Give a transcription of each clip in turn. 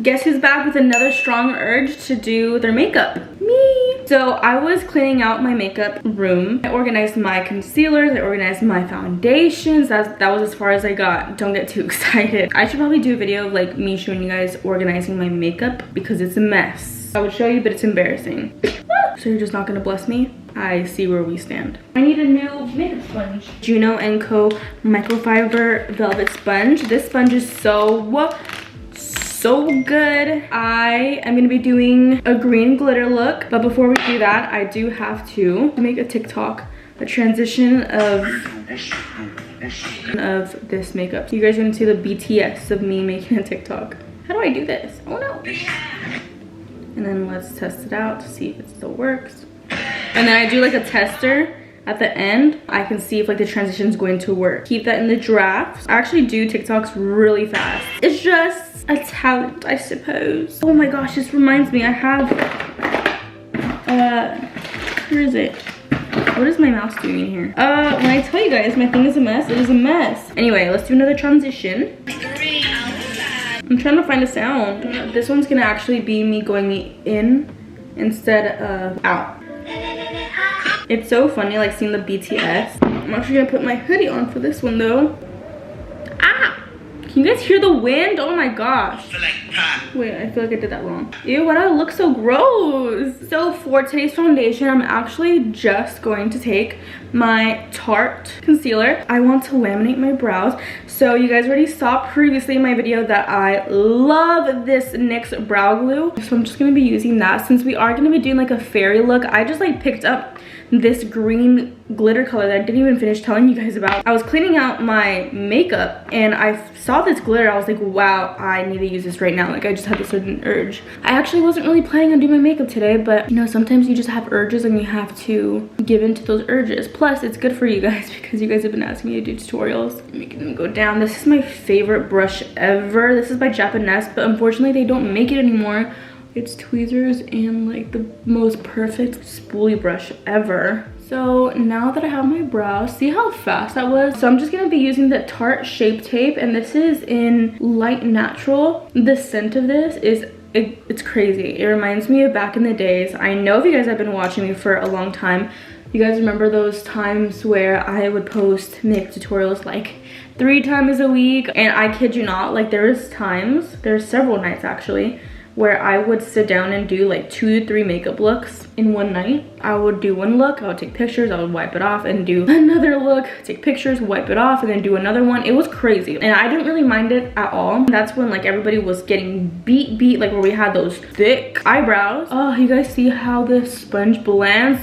Guess who's back with another strong urge to do their makeup? Me. So I was cleaning out my makeup room. I organized my concealers, I organized my foundations. That was as far as I got. Don't get too excited. I should probably do a video of like me showing you guys organizing my makeup because it's a mess. I would show you, but it's embarrassing. So you're just not gonna bless me? I see where we stand. I need a new makeup sponge. Juno & Co. Microfiber Velvet Sponge. This sponge is so good. I am gonna be doing a green glitter look, but before we do that, I do have to make a TikTok, a transition of this makeup. You guys are gonna see the BTS of me making a TikTok. How do I do this? Oh no. And then let's test it out to see if it still works. And then I do like a tester at the end. I can see if like the transition is going to work. Keep that in the drafts. I actually do TikToks really fast. It's just a talent, I suppose. Oh my gosh, this reminds me, I have, where is it? What is my mouse doing in here? When I tell you guys my thing is a mess, it is a mess. Anyway, let's do another transition. I'm trying to find a sound. This one's gonna actually be me going in instead of out. It's so funny like seeing the BTS. I'm actually gonna put my hoodie on for this one though. Ah! Can you guys hear the wind? Oh my gosh. Wait, I feel like I did that wrong. Ew, why do I look so gross? So for today's foundation, I'm actually just going to take my Tarte concealer. I want to laminate my brows. So you guys already saw previously in my video that I love this NYX brow glue. So I'm just gonna be using that since we are gonna be doing like a fairy look. I just like picked up this green glitter color that I didn't even finish telling you guys about. I was cleaning out my makeup and I saw this glitter. I was like, wow, I need to use this right now. Like I just had this sudden urge. I actually wasn't really planning on doing my makeup today, but you know, sometimes you just have urges and you have to give in to those urges. Plus, it's good for you guys because you guys have been asking me to do tutorials. Making them go down. This is my favorite brush ever. This is by Japanese, but unfortunately they don't make it anymore. It's tweezers and like the most perfect spoolie brush ever. So now that I have my brows, see how fast that was? So I'm just gonna be using the Tarte Shape Tape, and this is in Light Natural. The scent of this is, it's crazy. It reminds me of back in the days. I know if you guys have been watching me for a long time, you guys remember those times where I would post makeup tutorials like 3 times a week, and I kid you not, like there's several nights actually, where I would sit down and do like 2 to 3 makeup looks in one night. I would do one look, I would take pictures, I would wipe it off and do another look, take pictures, wipe it off, and then do another one. It was crazy and I didn't really mind it at all. That's when like everybody was getting beat, like where we had those thick eyebrows. Oh, you guys see how this sponge blends?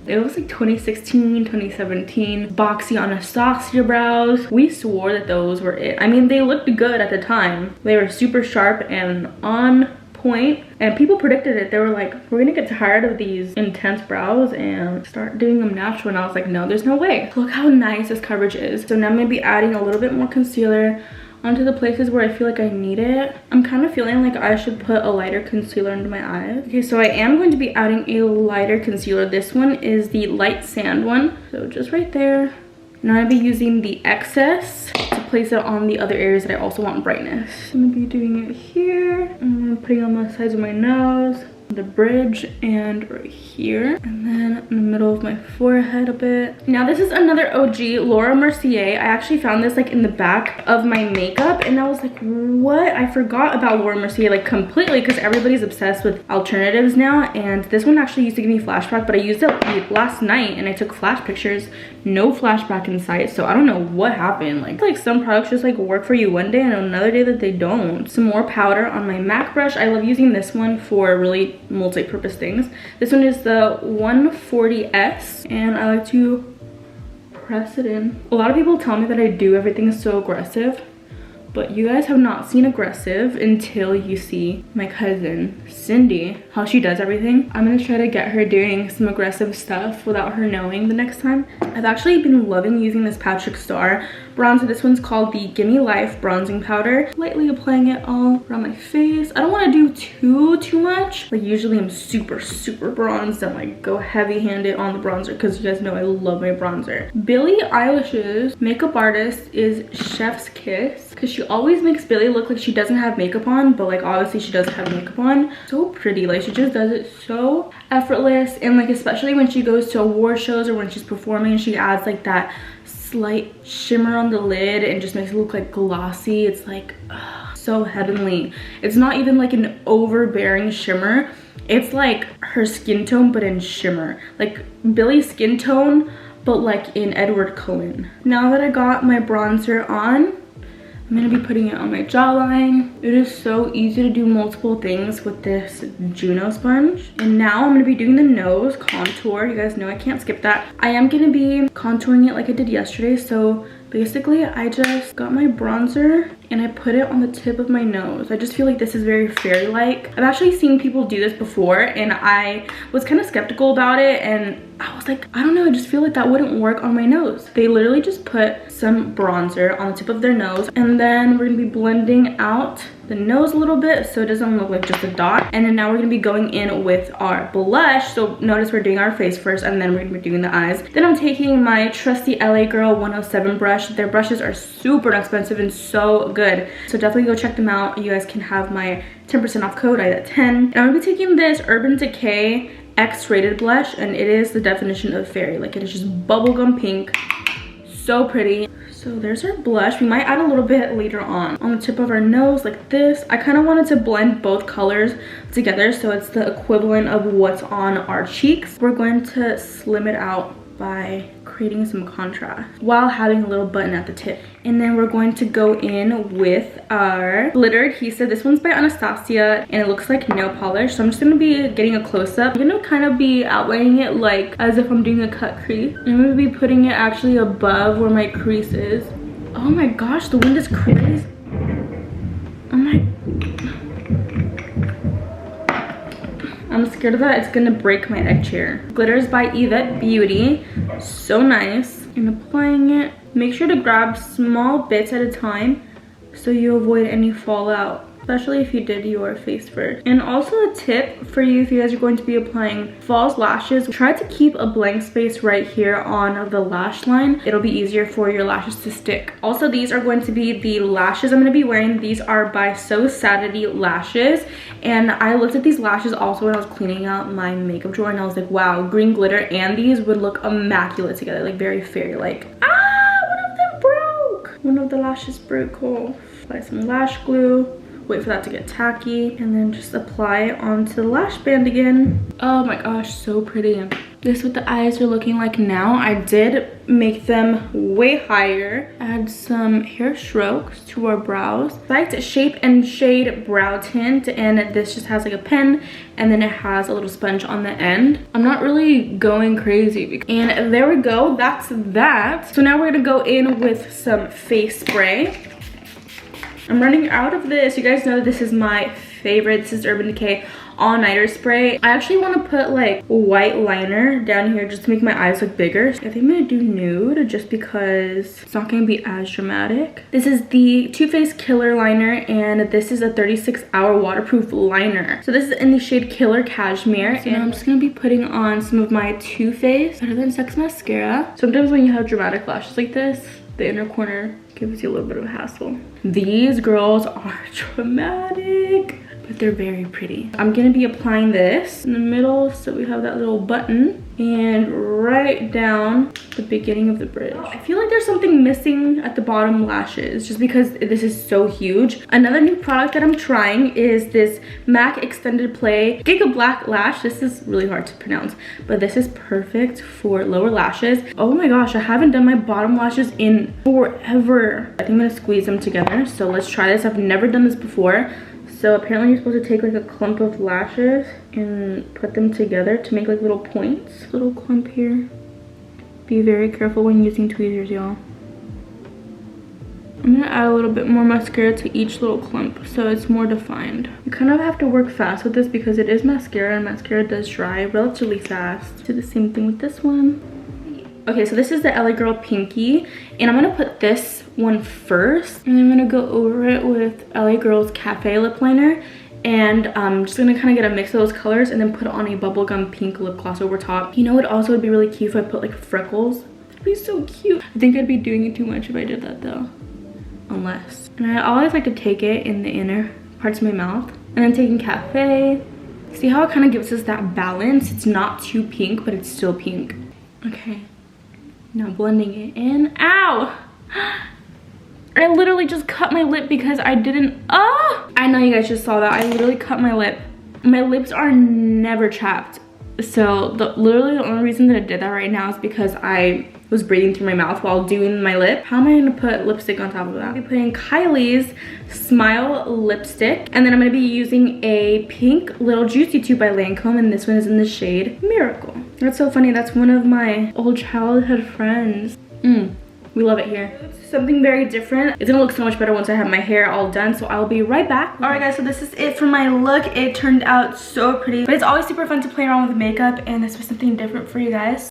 It was like 2016, 2017, boxy Anastasia brows. We swore that those were it. I mean, they looked good at the time. They were super sharp and on point, and people predicted it. They were like, we're gonna get tired of these intense brows and start doing them natural. And I was like, no, there's no way. Look how nice this coverage is. So now I'm gonna be adding a little bit more concealer onto the places where I feel like I need it. I'm kind of feeling like I should put a lighter concealer under my eyes. Okay, so I am going to be adding a lighter concealer. This one is the Light Sand one. So just right there. Now I'm gonna be using the excess to place it on the other areas that I also want brightness. I'm gonna be doing it here. I'm putting it on the sides of my nose, the bridge, and right here, and then in the middle of my forehead a bit. Now this is another OG Laura Mercier. I actually found this like in the back of my makeup and I was like, what? I forgot about Laura Mercier like completely because everybody's obsessed with alternatives now, and this one actually used to give me flashback, but I used it last night and I took flash pictures. No flashback in sight, so I don't know what happened. Like some products just like work for you one day and another day that they don't. Some more powder on my MAC brush. I love using this one for really multi-purpose things. This one is the 140S and I like to press it in. A lot of people tell me that I do everything so aggressive, but you guys have not seen aggressive until you see my cousin Cindy, how she does everything. I'm gonna try to get her doing some aggressive stuff without her knowing the next time. I've actually been loving using this Patrick Star bronzer. This one's called the Gimme Life bronzing powder. Lightly applying it all around my face. I don't want to do too much. Like usually I'm super bronzed and like go heavy handed on the bronzer because you guys know I love my bronzer. Billie Eilish's makeup artist is Chef's Kiss. because she always makes Billy look like she doesn't have makeup on, but like obviously she does have makeup on. So pretty, like she just does it so effortless. And like especially when she goes to award shows or when she's performing, she adds like that slight shimmer on the lid and just makes it look like glossy. It's like so heavenly. It's not even like an overbearing shimmer. It's like her skin tone but in shimmer, like Billy's skin tone but like in Edward Cullen. Now that I got my bronzer on, I'm gonna be putting it on my jawline. It is so easy to do multiple things with this Juno sponge. And now I'm gonna be doing the nose contour. You guys know I can't skip that. I am gonna be contouring it like I did yesterday. So basically I just got my bronzer and I put it on the tip of my nose. I just feel like this is very fairy-like. I've actually seen people do this before and I was kind of skeptical about it, and I was like, I don't know, I just feel like that wouldn't work on my nose. They literally just put some bronzer on the tip of their nose, and then we're gonna be blending out the nose a little bit so it doesn't look like just a dot. And then now we're gonna be going in with our blush. So notice we're doing our face first and then we're gonna be doing the eyes. Then I'm taking my trusty LA Girl 107 brush. Their brushes are super inexpensive and so good. So definitely go check them out. You guys can have my 10% off code, Aidette10. And I'm gonna be taking this Urban Decay X-rated blush, and it is the definition of fairy. Like it is just bubblegum pink, so pretty. So there's our blush. We might add a little bit later on the tip of our nose like this. I kind of wanted to blend both colors together so it's the equivalent of what's on our cheeks. We're going to slim it out by creating some contrast while having a little button at the tip. And then we're going to go in with our glitter adhesive. This one's by Anastasia and it looks like nail polish. So I'm just gonna be getting a close-up. I'm gonna kind of be outlining it like as if I'm doing a cut crease. I'm gonna be putting it actually above where my crease is. Oh my gosh, the wind is crazy. Oh my, I'm scared of that it's gonna break my egg chair. Glitter is by Aidette Beauty. So nice. And applying it, make sure to grab small bits at a time so you avoid any fallout, especially if you did your face first. And also a tip for you if you guys are going to be applying false lashes, try to keep a blank space right here on the lash line. It'll be easier for your lashes to stick. Also, these are going to be the lashes I'm going to be wearing. These are by So Sadity Lashes, and I looked at these lashes also when I was cleaning out my makeup drawer and I was like, wow, green glitter and these would look immaculate together, like very fairy-like. One of them broke. One of the lashes broke off. Apply some lash glue. Wait for that to get tacky and then just apply it onto the lash band again. Oh my gosh, so pretty. This is what the eyes are looking like now. I did make them way higher. Add some hair strokes to our brows. I like Shape and Shade Brow Tint, and this just has like a pen and then it has a little sponge on the end. I'm not really going crazy. And there we go, that's that. So now we're gonna go in with some face spray. I'm running out of this. You guys know this is my favorite. This is Urban Decay All Nighter Spray. I actually want to put like white liner down here just to make my eyes look bigger. I think I'm going to do nude just because it's not going to be as dramatic. This is the Too Faced Killer Liner, and this is a 36-hour waterproof liner. So this is in the shade Killer Cashmere. So now I'm just going to be putting on some of my Too Faced Better Than Sex mascara. Sometimes when you have dramatic lashes like this, the inner corner gives you a little bit of a hassle. These girls are dramatic, but they're very pretty. I'm gonna be applying this in the middle so we have that little button, and right down the beginning of the bridge. I feel like there's something missing at the bottom lashes just because this is so huge. Another new product that I'm trying is this MAC Extended Play Giga Black Lash. This is really hard to pronounce, but this is perfect for lower lashes. Oh my gosh, I haven't done my bottom lashes in forever. I think I'm gonna squeeze them together. So let's try this. I've never done this before. So apparently you're supposed to take like a clump of lashes and put them together to make like little points. Little clump here. Be very careful when using tweezers, y'all. I'm gonna add a little bit more mascara to each little clump so it's more defined. You kind of have to work fast with this because it is mascara and mascara does dry relatively fast. Do the same thing with this one. Okay, so this is the LA Girl Pinky, and I'm gonna put this one first, and I'm gonna go over it with LA Girl's Cafe Lip Liner, and I'm just gonna kind of get a mix of those colors and then put on a bubblegum pink lip gloss over top. You know what also would be really cute if I put like freckles? It'd be so cute. I think I'd be doing it too much if I did that though. unless. And I always like to take it in the inner parts of my mouth. And then taking Cafe. See how it kind of gives us that balance? It's not too pink, but it's still pink. Okay, now blending it in. Ow! I literally just cut my lip because I didn't, I know you guys just saw that. I literally cut my lip. My lips are never chapped. So literally the only reason that I did that right now is because I was breathing through my mouth while doing my lip. How am I gonna put lipstick on top of that? I'll be putting Kylie's Smile lipstick, and then I'm gonna be using a pink little Juicy Tube by Lancome, and this one is in the shade Miracle. That's so funny, that's one of my old childhood friends. We love it here. Something very different. It's gonna look so much better once I have my hair all done, so I'll be right back. All right guys, so this is it for my look. It turned out so pretty, but it's always super fun to play around with makeup, and this was something different for you guys.